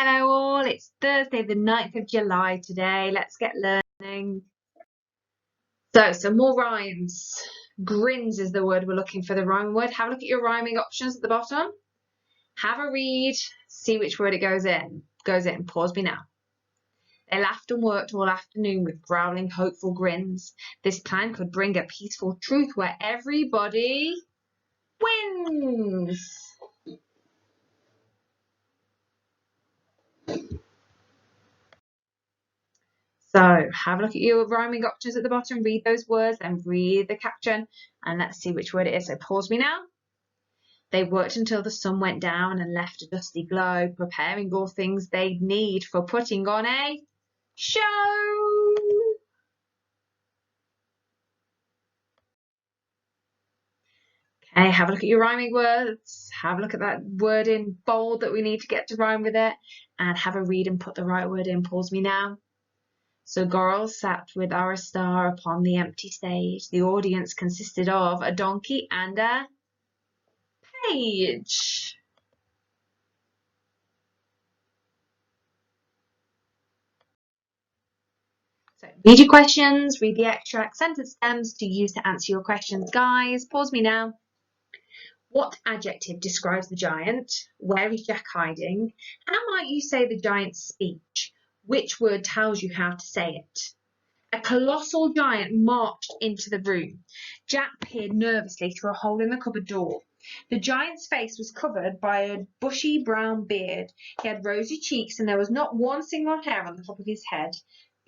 Hello all, it's Thursday the 9th of July today. Let's get learning. So, some more rhymes. Grins is the word we're looking for, the rhyme word. Have a look at your rhyming options at the bottom. Have a read, see which word it goes in. Pause me now. They laughed and worked all afternoon with growling, hopeful grins. This plan could bring a peaceful truth where everybody wins. So have a look at your rhyming options at the bottom, read those words, then read the caption, and let's see which word it is. So pause me now. They worked until the sun went down and left a dusty glow, preparing all things they'd need for putting on a show. Okay, have a look at your rhyming words. Have a look at that word in bold that we need to get to rhyme with it, and have a read and put the right word in. Pause me now. So girls sat with Aristar upon the empty stage. The audience consisted of a donkey and a page. So read your questions, read the extract, sentence stems to use to answer your questions. Guys, pause me now. What adjective describes the giant? Where is Jack hiding? How might you say the giant's speech? Which word tells you how to say it? A colossal giant marched into the room. Jack peered nervously through a hole in the cupboard door. The giant's face was covered by a bushy brown beard. He had rosy cheeks and there was not one single hair on the top of his head.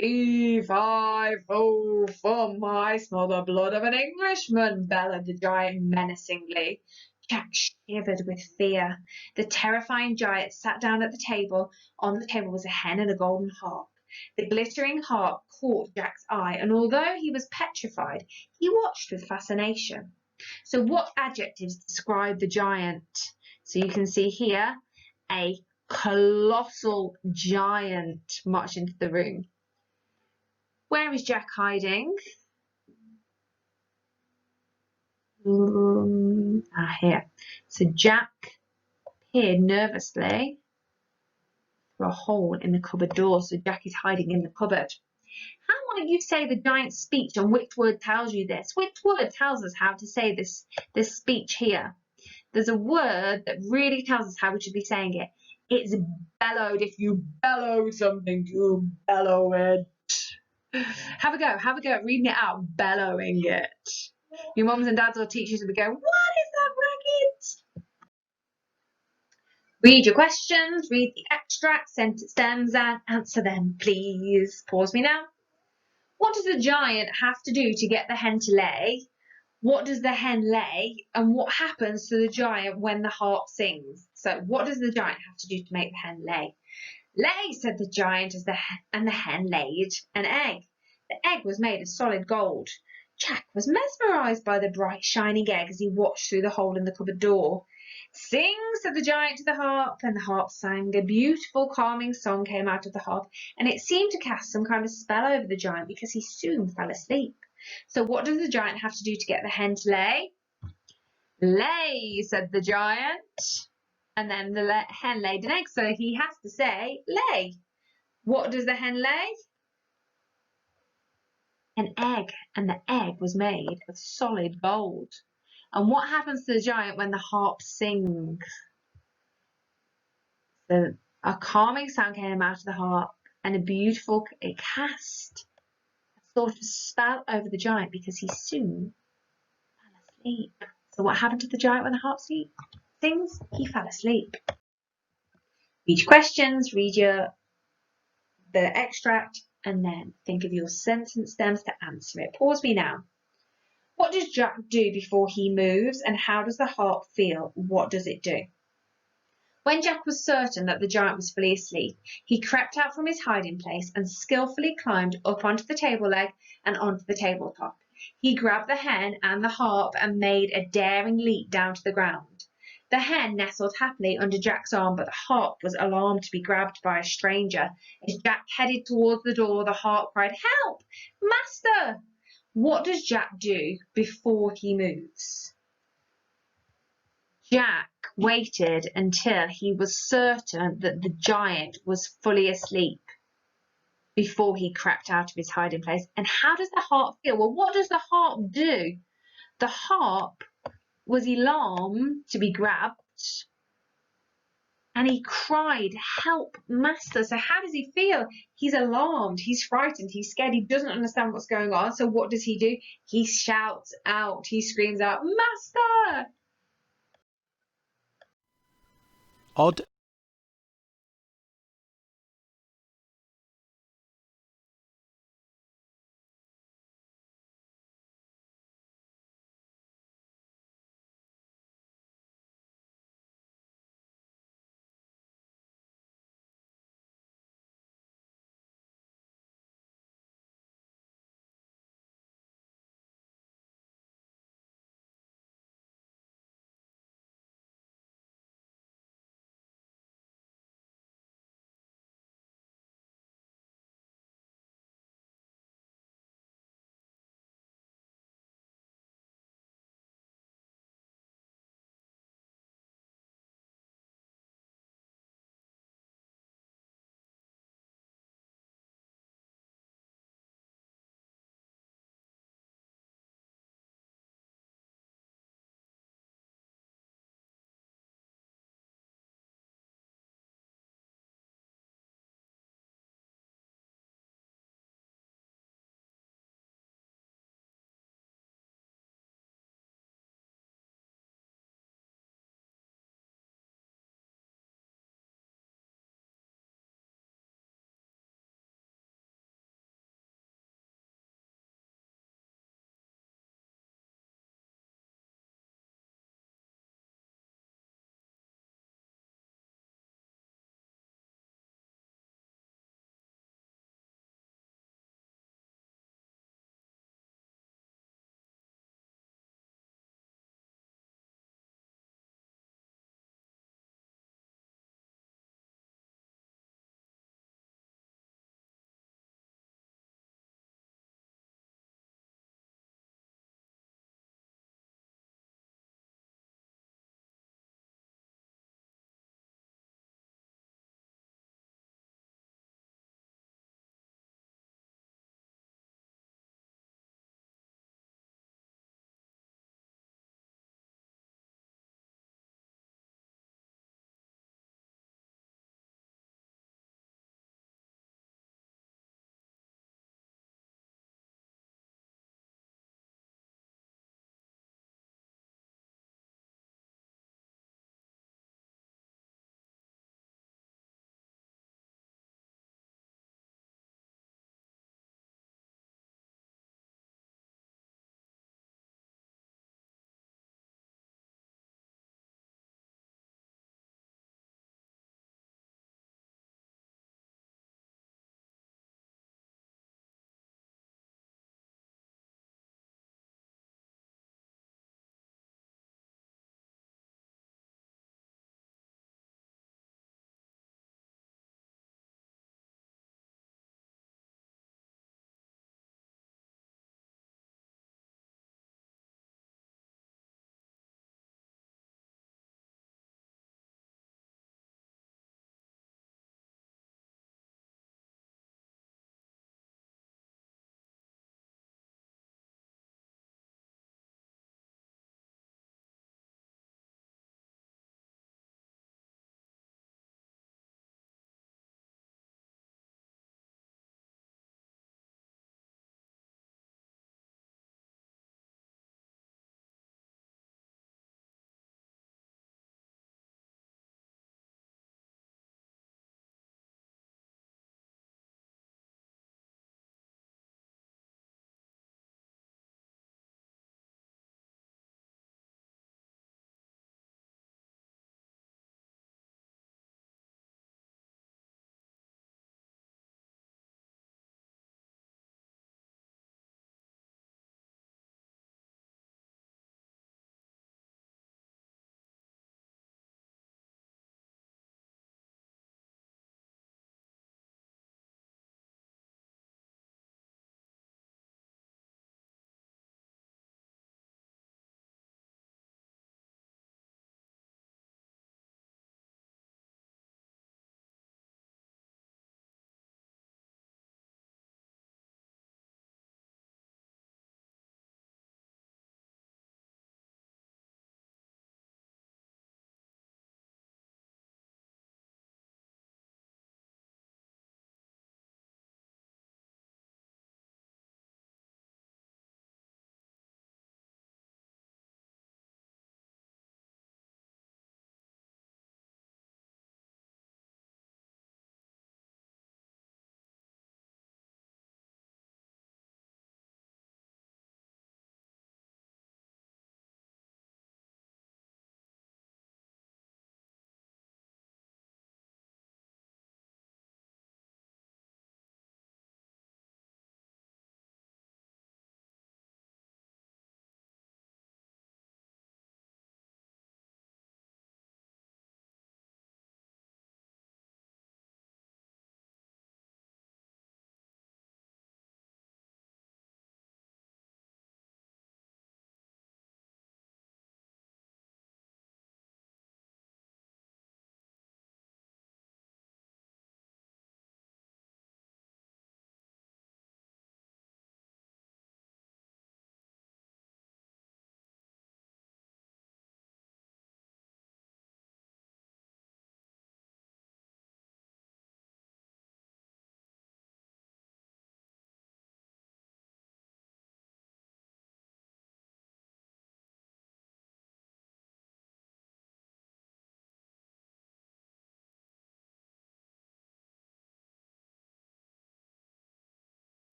Fee-fi-fo, fum, I smell the blood of an Englishman, bellowed the giant menacingly. Jack shivered with fear. The terrifying giant sat down at the table. On the table was a hen and a golden harp. The glittering harp caught Jack's eye, and although he was petrified, he watched with fascination. So what adjectives describe the giant? So you can see here, a colossal giant marched into the room. Where is Jack hiding? Here. So Jack peered nervously through a hole in the cupboard door. So Jack is hiding in the cupboard. How might you say the giant's speech, and which word tells you this? Which word tells us how to say this speech here? There's a word that really tells us how we should be saying it. It's bellowed. If you bellow something, you bellow it. Have a go at reading it out, bellowing it. Your mums and dads or teachers will be going, what is that racket? Read your questions, read the extract, sentence stems, and answer them, please. Pause me now. What does the giant have to do to get the hen to lay? What does the hen lay? And what happens to the giant when the harp sings? So what does the giant have to do to make the hen lay? Lay, said the giant, and the hen laid an egg. The egg was made of solid gold. Jack was mesmerised by the bright shining egg as he watched through the hole in the cupboard door. Sing, said the giant to the harp, and the harp sang. A beautiful, calming song came out of the harp, and it seemed to cast some kind of spell over the giant because he soon fell asleep. So what does the giant have to do to get the hen to lay? Lay, said the giant. And then the hen laid an egg, so he has to say lay. What does the hen lay? An egg, and the egg was made of solid gold. And what happens to the giant when the harp sings? So a calming sound came out of the harp, and it cast a sort of spell over the giant because he soon fell asleep. So what happened to the giant when the harp sings? He fell asleep. Read your questions, read the extract, and then think of your sentence stems to answer it. Pause me now. What does Jack do before he moves, and how does the harp feel? What does it do? When Jack was certain that the giant was fully asleep, he crept out from his hiding place and skillfully climbed up onto the table leg and onto the tabletop. He grabbed the hen and the harp and made a daring leap down to the ground. The hen nestled happily under Jack's arm, but the harp was alarmed to be grabbed by a stranger. As Jack headed towards the door, the harp cried, "Help! Master!" What does Jack do before he moves? Jack waited until he was certain that the giant was fully asleep before he crept out of his hiding place. And how does the harp feel? Well, what does the harp do? The harp was alarmed to be grabbed, and he cried, "Help, master." So how does he feel? He's alarmed, he's frightened, he's scared, he doesn't understand what's going on. So what does he do? He shouts out, he screams out, "Master!" Odd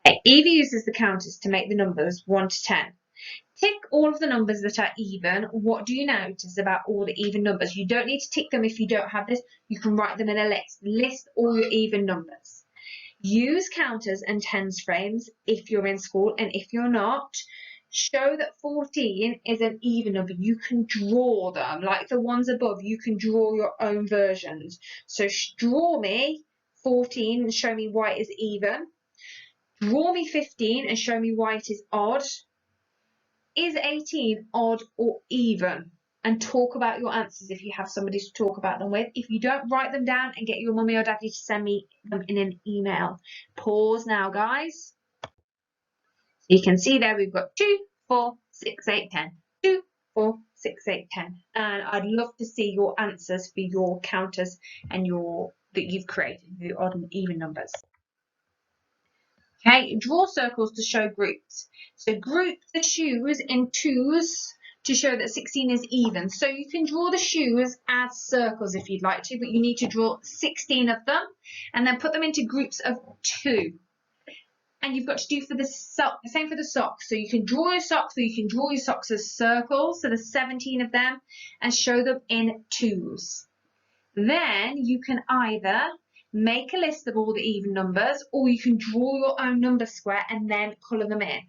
Okay, Evie uses the counters to make the numbers 1 to 10. Tick all of the numbers that are even. What do you notice about all the even numbers? You don't need to tick them if you don't have this. You can write them in a list. List all your even numbers. Use counters and tens frames if you're in school, and if you're not, show that 14 is an even number. You can draw them, like the ones above. You can draw your own versions. So draw me 14 and show me why it is even. Draw me 15 and show me why it is odd. Is 18 odd or even? And talk about your answers if you have somebody to talk about them with. If you don't, write them down and get your mummy or daddy to send me them in an email. Pause now, guys. You can see there we've got 2, 4, 6, 8, 10. 2, 4, 6, 8, 10. And I'd love to see your answers for your counters and that you've created, the odd and even numbers. Okay, draw circles to show groups. So group the shoes in twos to show that 16 is even. So you can draw the shoes as circles if you'd like to, but you need to draw 16 of them and then put them into groups of 2. And you've got to do for the same for the socks. So you can draw your socks, or you can draw your socks as circles, so there's 17 of them, and show them in twos. Then you can either make a list of all the even numbers, or you can draw your own number square and then colour them in.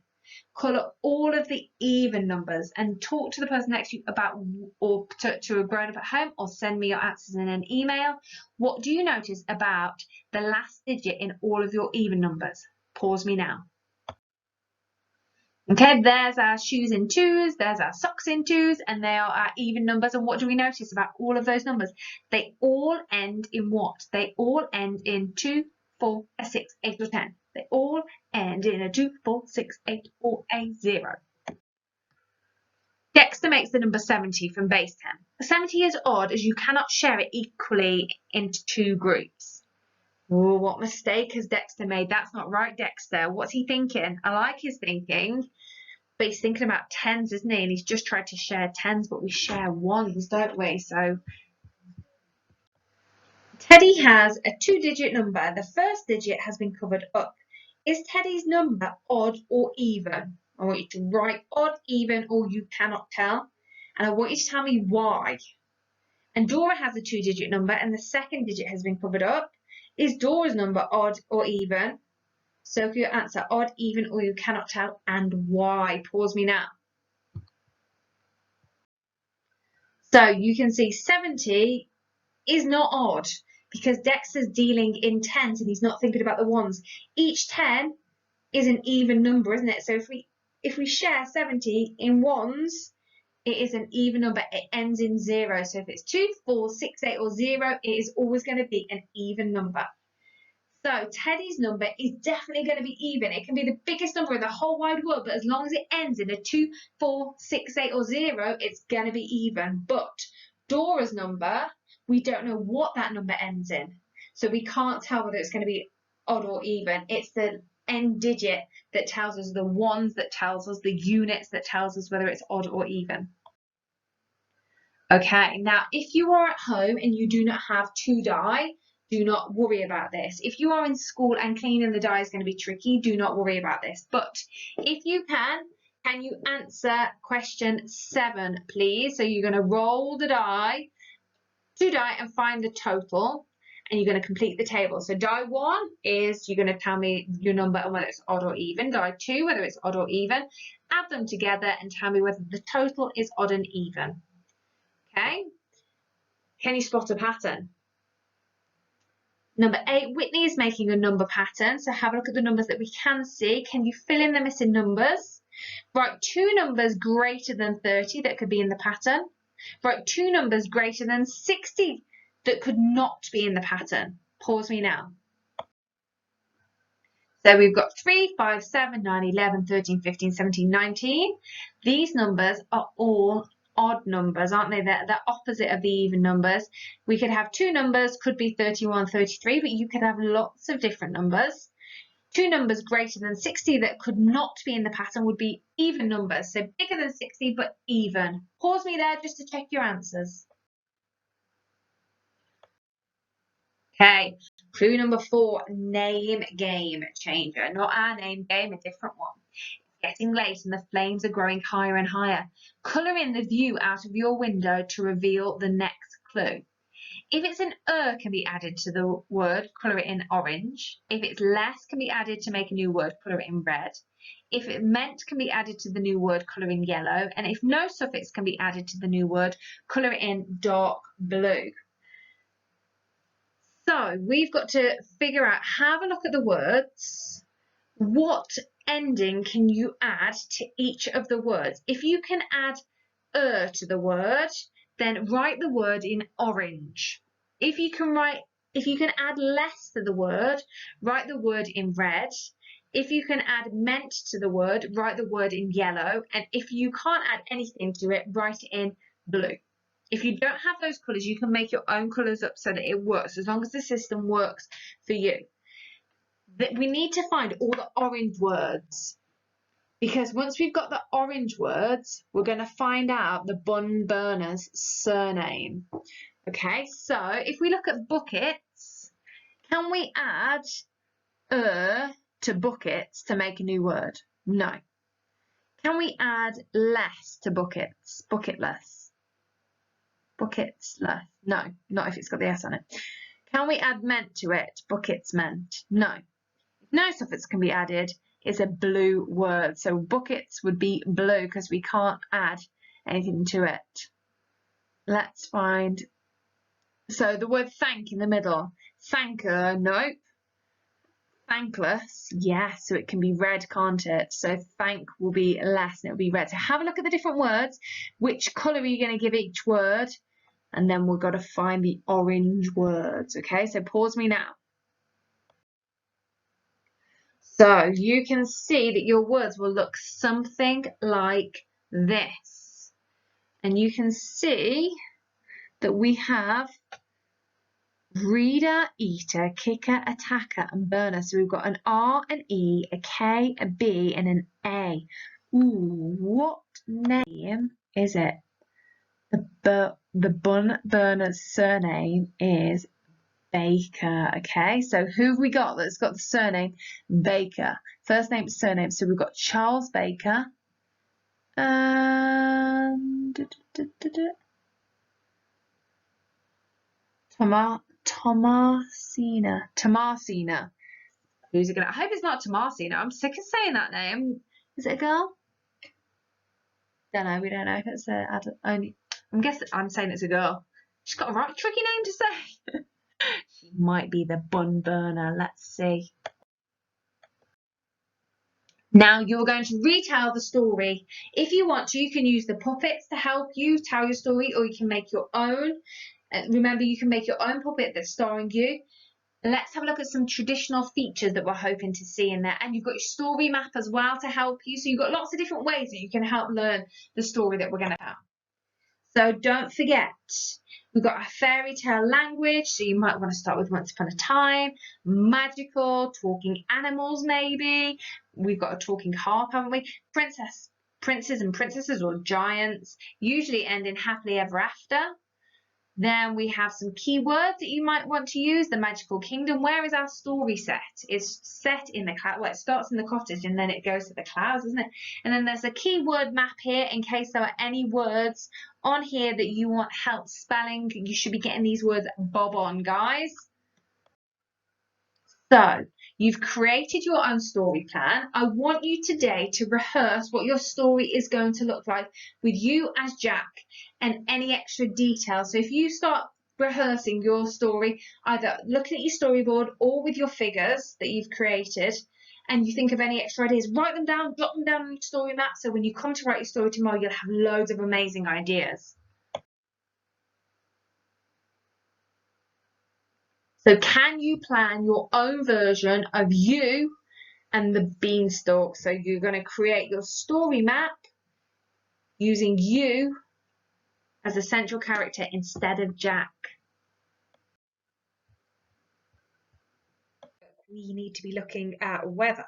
Colour all of the even numbers and talk to the person next to you about, or to a grown-up at home, or send me your answers in an email. What do you notice about the last digit in all of your even numbers? Pause me now. Okay, there's our shoes in twos, there's our socks in twos, and they are our even numbers. And what do we notice about all of those numbers? They all end in what? They all end in 2, 4, 6, 8, or 10. They all end in a 2, 4, 6, 8, or a 0. Dexter makes the number 70 from base 10. 70 is odd as you cannot share it equally into 2 groups. Oh, what mistake has Dexter made? That's not right, Dexter. What's he thinking? I like his thinking, but he's thinking about tens, isn't he? And he's just tried to share tens, but we share ones, don't we? So Teddy has a 2-digit number. The first digit has been covered up. Is Teddy's number odd or even? I want you to write odd, even, or you cannot tell. And I want you to tell me why. And Dora has a 2-digit number, and the second digit has been covered up. Is Dora's number odd or even? Circle your answer, odd, even, or you cannot tell, and why. Pause me now. So you can see 70 is not odd because Dexter's dealing in tens and he's not thinking about the ones. Each 10 is an even number, isn't it? So if we share 70 in ones, it is an even number. It ends in 0. So if it's 2, 4, 6, 8, or 0, it is always going to be an even number. So Teddy's number is definitely going to be even. It can be the biggest number in the whole wide world, but as long as it ends in a 2, 4, 6, 8, or 0, it's going to be even. But Dora's number, we don't know what that number ends in. So we can't tell whether it's going to be odd or even. It's the end digit that tells us, the ones that tells us, the units that tells us whether it's odd or even. Okay, now if you are at home and you do not have 2 die, do not worry about this. If you are in school and cleaning the die is going to be tricky, do not worry about this. But if you can you answer question 7, please? So you're going to roll the die, 2 die, and find the total. And you're going to complete the table. So die 1 is, you're going to tell me your number and whether it's odd or even. Die 2, whether it's odd or even. Add them together and tell me whether the total is odd and even. Okay? Can you spot a pattern? Number 8, Whitney is making a number pattern. So have a look at the numbers that we can see. Can you fill in the missing numbers? Write 2 numbers greater than 30 that could be in the pattern. Write 2 numbers greater than 60 that could not be in the pattern. Pause me now. So we've got 3, 5, 7, 9, 11, 13, 15, 17, 19. These numbers are all odd numbers, aren't they? They're the opposite of the even numbers. We could have 2 numbers, could be 31, 33, but you could have lots of different numbers. 2 numbers greater than 60 that could not be in the pattern would be even numbers. So bigger than 60, but even. Pause me there just to check your answers. Okay, Clue number 4, name game changer. Not our name game, a different one. It's getting late and the flames are growing higher and higher. Colour in the view out of your window to reveal the next clue. If it's an can be added to the word, colour it in orange. If it's less, can be added to make a new word, colour it in red. If it meant, can be added to the new word, colour in yellow. And if no suffix can be added to the new word, colour it in dark blue. So we've got to figure out, have a look at the words. What ending can you add to each of the words? If you can add to the word, then write the word in orange. If you can add less to the word, write the word in red. If you can add meant to the word, write the word in yellow. And if you can't add anything to it, write it in blue. If you don't have those colours, you can make your own colours up so that it works, as long as the system works for you. We need to find all the orange words, because once we've got the orange words, we're going to find out the bun burner's surname. Okay, so if we look at buckets, can we add to buckets to make a new word? No. Can we add less to buckets? Bucketless. Bucketsless. No, not if it's got the S on it. Can we add meant to it? Buckets meant. No. If no suffix can be added, it's a blue word. So buckets would be blue because we can't add anything to it. Let's find. So the word thank in the middle. Thanker, nope. Thankless, yes, so it can be red, can't it? So thank will be less and it'll be red. So have a look at the different words. Which colour are you going to give each word? And then we've got to find the orange words, okay? So pause me now. So you can see that your words will look something like this. And you can see that we have reader, eater, kicker, attacker, and burner. So we've got an R, an E, a K, a B, and an A. Ooh, what name is it? The bun burner's surname is Baker. Okay, so who have we got that's got the surname Baker? First name, surname. So we've got Charles Baker. And Tomasina. Who's it gonna? I hope it's not Tomasina. I'm sick of saying that name. Is it a girl? Don't know. We don't know if it's only. I'm saying it's a girl. She's got a right tricky name to say. She might be the bun burner. Let's see. Now you're going to retell the story. If you want to, you can use the puppets to help you tell your story, or you can make your own. Remember, you can make your own puppet that's starring you. Let's have a look at some traditional features that we're hoping to see in there. And you've got your story map as well to help you. So you've got lots of different ways that you can help learn the story that we're going to tell. So don't forget, we've got a fairy tale language. So you might want to start with Once Upon a Time, magical, talking animals maybe. We've got a talking harp, haven't we? Princes and princesses, or giants, usually end in happily ever after. Then we have some keywords that you might want to use. The magical kingdom. Where is our story set? It's set in the cloud. Well, it starts in the cottage and then it goes to the clouds, isn't it? And then there's a keyword map here in case there are any words on here that you want help spelling. You should be getting these words bob on, guys. So you've created your own story plan. I want you today to rehearse what your story is going to look like with you as Jack and any extra details. So if you start rehearsing your story, either looking at your storyboard or with your figures that you've created, and you think of any extra ideas, write them down, jot them down on your story map, so when you come to write your story tomorrow, you'll have loads of amazing ideas. So can you plan your own version of you and the beanstalk? So you're going to create your story map using you as a central character instead of Jack. We need to be looking at weather.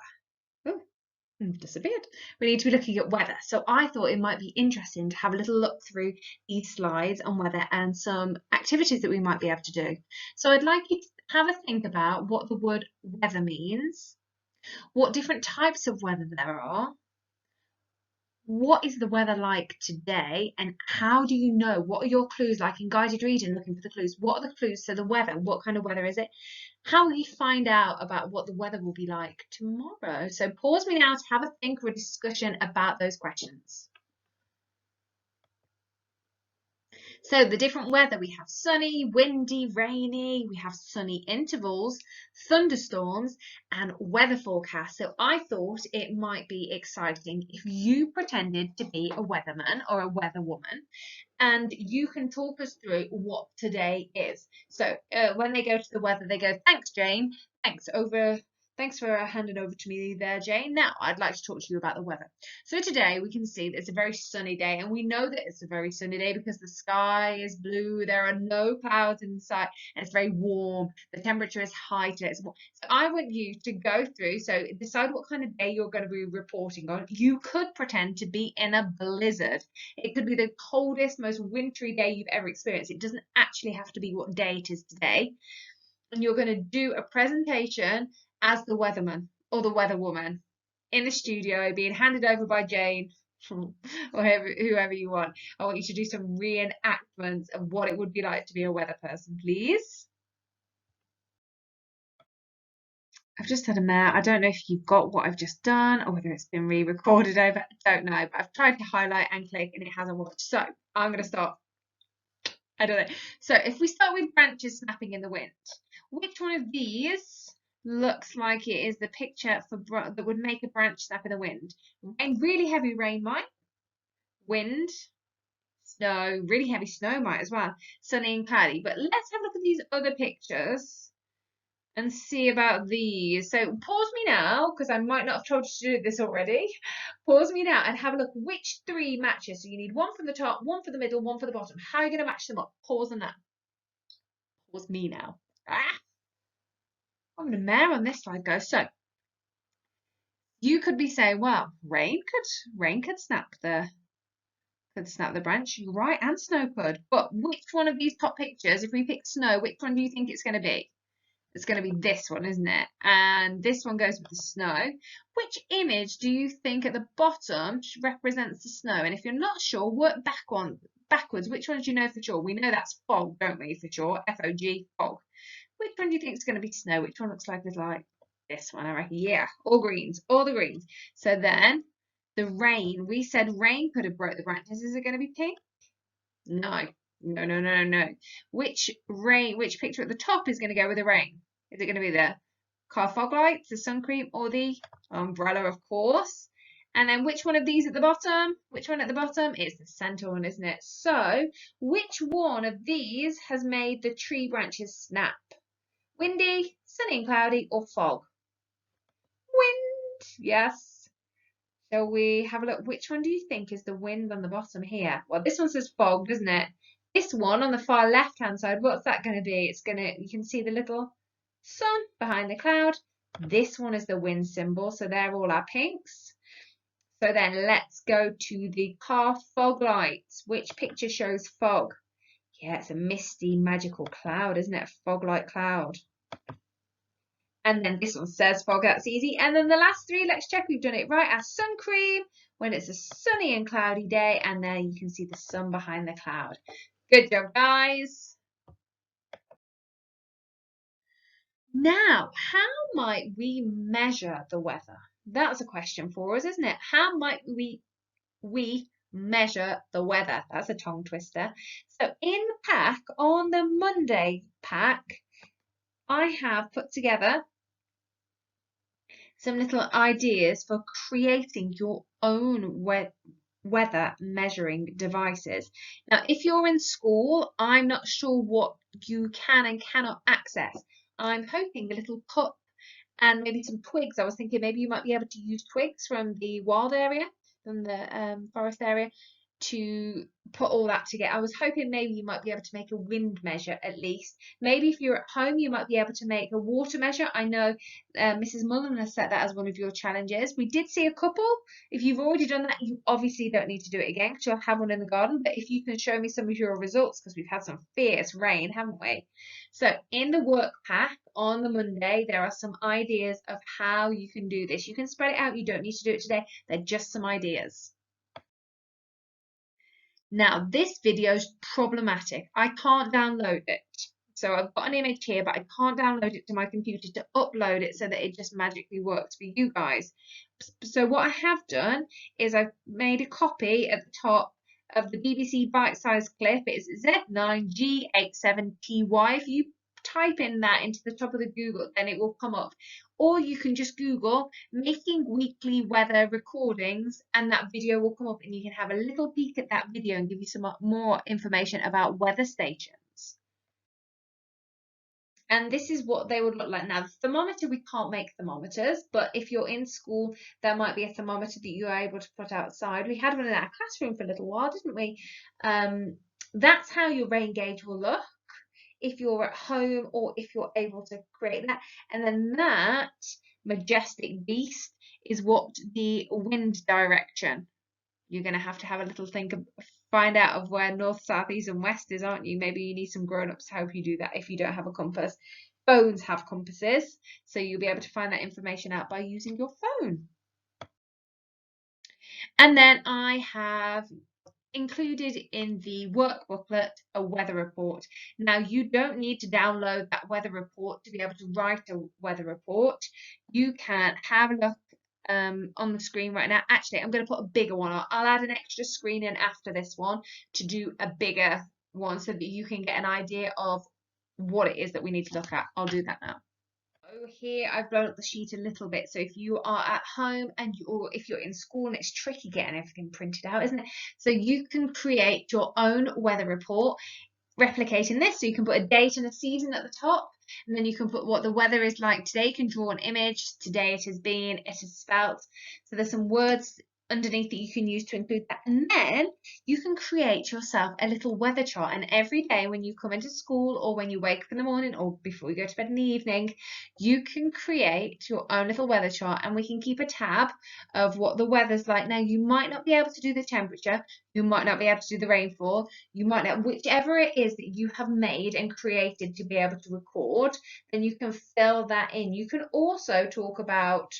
Oh, disappeared. We need to be looking at weather. So I thought it might be interesting to have a little look through these slides on weather and some activities that we might be able to do. So I'd like you have a think about what the word weather means, what different types of weather there are, what is the weather like today, and how do you know? What are your clues, like in guided reading, looking for the clues? What are the clues? So the weather, what kind of weather is it? How will you find out about what the weather will be like tomorrow? So pause me now to have a think or a discussion about those questions. So the different weather, we have sunny, windy, rainy, we have sunny intervals, thunderstorms, and weather forecasts. So I thought it might be exciting if you pretended to be a weatherman or a weatherwoman, and you can talk us through what today is. So when they go to the weather, they go, thanks, Jane. Thanks for handing over to me there, Jane. Now, I'd like to talk to you about the weather. So today we can see that it's a very sunny day, and we know that it's a very sunny day because the sky is blue, there are no clouds in sight, and it's very warm. The temperature is high today. So I want you to go through, so decide what kind of day you're going to be reporting on. You could pretend to be in a blizzard. It could be the coldest, most wintry day you've ever experienced. It doesn't actually have to be what day it is today. And you're going to do a presentation as the weatherman or the weatherwoman in the studio, being handed over by Jane or whoever you want. I want you to do some reenactments of what it would be like to be a weather person, please. I've just had a mare. I don't know if you've got what I've just done or whether it's been re-recorded over. I don't know, but I've tried to highlight and click and it hasn't worked. So I'm going to start. I don't know. So if we start with branches snapping in the wind, which one of these looks like it is the picture for that would make a branch snap in the wind? Rain, really heavy rain might. Wind, snow, really heavy snow might as well. Sunny and cloudy. But let's have a look at these other pictures and see about these. So pause me now, because I might not have told you to do this already. Pause me now and have a look which three matches. So you need one from the top, one for the middle, one for the bottom. How are you going to match them up? Pause on that. Pause me now. I'm going to mare on this slide, guys. So you could be saying, well, rain could snap the branch. You're right, and snow could. But which one of these top pictures, if we pick snow, which one do you think it's going to be? It's going to be this one, isn't it? And this one goes with the snow. Which image do you think at the bottom represents the snow? And if you're not sure, work backwards. Which one do you know for sure? We know that's fog, don't we, for sure? F-O-G, fog. Which one do you think is going to be snow? Which one looks like it's like this one, I reckon? Yeah, all greens, all the greens. So then the rain, we said rain could have broke the branches. Is it going to be pink? No. No. Which picture at the top is going to go with the rain? Is it going to be the car fog lights, the sun cream, or the umbrella, of course? And then which one of these at the bottom? Which one at the bottom? It's the center one, isn't it? So which one of these has made the tree branches snap? Windy, sunny and cloudy, or fog? Wind, yes. Shall we have a look? Which one do you think is the wind on the bottom here? Well, this one says fog, doesn't it? This one on the far left-hand side, what's that going to be? You can see the little sun behind the cloud. This one is the wind symbol, so they're all our pinks. So then let's go to the car fog lights. Which picture shows fog? Yeah, it's a misty, magical cloud, isn't it? A fog-like cloud. And then this one says fog, that's easy. And then the last three, let's check we've done it right. Our sun cream, when it's a sunny and cloudy day, and there you can see the sun behind the cloud. Good job, guys. Now, how might we measure the weather? That's a question for us, isn't it? How might we measure the weather? That's a tongue twister. So in the pack, on the Monday pack, I have put together some little ideas for creating your own weather measuring devices. Now, if you're in school, I'm not sure what you can and cannot access. I'm hoping a little cup and maybe some twigs. I was thinking maybe you might be able to use twigs from the wild area, from the forest area, to put all that together. I was hoping maybe you might be able to make a wind measure at least. Maybe if you're at home, you might be able to make a water measure. I know Mrs. Mullen has set that as one of your challenges. We did see a couple. If you've already done that, you obviously don't need to do it again because you'll have one in the garden. But if you can show me some of your results, because we've had some fierce rain, haven't we? So in the work pack on the Monday, there are some ideas of how you can do this. You can spread it out. You don't need to do it today. They're just some ideas. Now, this video is problematic. I can't download it. So I've got an image here, but I can't download it to my computer to upload it so that it just magically works for you guys. So what I have done is I've made a copy at the top of the BBC bite-sized clip. It's Z9G87TY. If you type in that into the top of the Google, then it will come up. Or you can just Google making weekly weather recordings and that video will come up and you can have a little peek at that video and give you some more information about weather stations. And this is what they would look like. Now, the thermometer, we can't make thermometers, but if you're in school, there might be a thermometer that you're able to put outside. We had one in our classroom for a little while, didn't we? That's how your rain gauge will look if you're at home or if you're able to create that. And then that majestic beast is what the wind direction. You're going to have a little think of, find out of where north, south, east and west is, aren't you? Maybe you need some grown-ups to help you do that if you don't have a compass. Phones have compasses, so you'll be able to find that information out by using your phone. And then I have included in the work booklet a weather report. Now, you don't need to download that weather report to be able to write a weather report. You can have a look on the screen right now. Actually, I'm going to put a bigger one on. I'll add an extra screen in after this one to do a bigger one so that you can get an idea of what it is that we need to look at. I'll do that now. Here I've blown up the sheet a little bit, so if you are at home or if you're in school, and it's tricky getting everything printed out, isn't it? So you can create your own weather report replicating this. So you can put a date and a season at the top, and then you can put what the weather is like today. You can draw an image. Today it has been, it is spelt. So there's some words underneath that you can use to include that, and then you can create yourself a little weather chart. And every day when you come into school or when you wake up in the morning or before you go to bed in the evening, you can create your own little weather chart, and we can keep a tab of what the weather's like. Now, you might not be able to do the temperature, you might not be able to do the rainfall, you might not, whichever it is that you have made and created to be able to record, then you can fill that in. You can also talk about,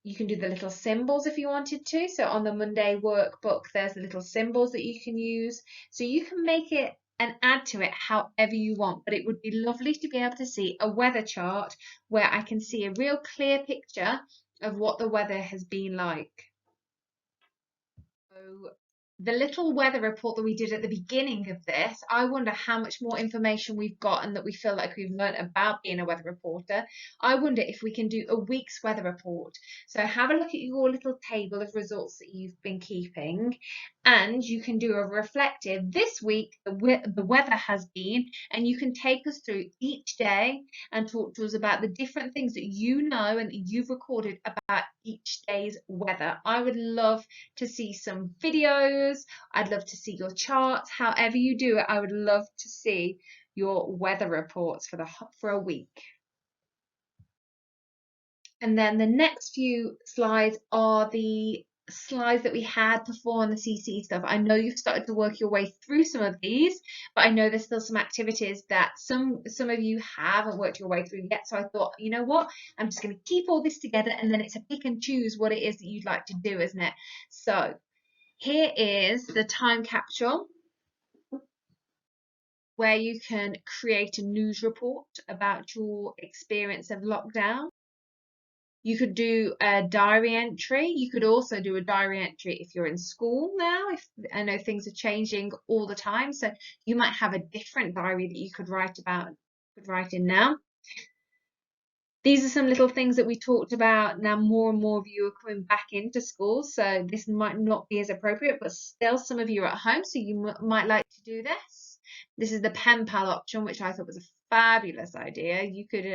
you can do the little symbols if you wanted to. So on the Monday workbook, there's the little symbols that you can use. So you can make it and add to it however you want, but it would be lovely to be able to see a weather chart where I can see a real clear picture of what the weather has been like. So the little weather report that we did at the beginning of this, I wonder how much more information we've got and that we feel like we've learned about being a weather reporter. I wonder if we can do a week's weather report. So have a look at your little table of results that you've been keeping, and you can do a reflective. This week, the weather has been, and you can take us through each day and talk to us about the different things that you know and that you've recorded about each day's weather. I would love to see some videos. I'd love to see your charts. However you do it, I would love to see your weather reports for a week. And then the next few slides are the slides that we had before on the CC stuff. I know you've started to work your way through some of these, but I know there's still some activities that some of you haven't worked your way through yet. So I thought, you know what, I'm just going to keep all this together, and then it's a pick and choose what it is that you'd like to do, isn't it? So here is the time capsule where you can create a news report about your experience of lockdown. You could do a diary entry. You could also do a diary entry if you're in school now. If I know things are changing all the time, so you might have a different diary that you could write in now. These are some little things that we talked about. Now more and more of you are coming back into school, so this might not be as appropriate, but still some of you are at home, so you might like to do this. This is the pen pal option, which I thought was a fabulous idea. You could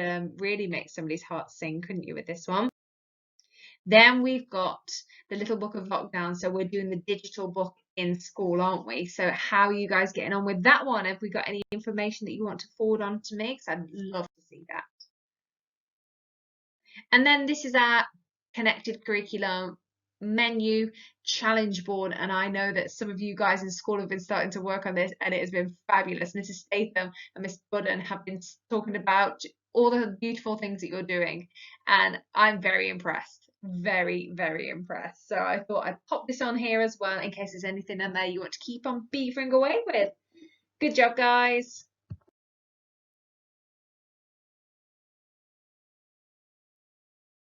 really make somebody's heart sing, couldn't you, with this one? Then we've got the Little Book of Lockdown. So we're doing the digital book in school, aren't we? So how are you guys getting on with that one? Have we got any information that you want to forward on to me? Because I'd love to see that. And then this is our connected curriculum menu challenge board, and I know that some of you guys in school have been starting to work on this, and it has been fabulous. Mrs. Statham and Miss Budden have been talking about all the beautiful things that you're doing, and I'm very impressed, very, very impressed. So I thought I'd pop this on here as well in case there's anything in there you want to keep on beavering away with. Good job, guys.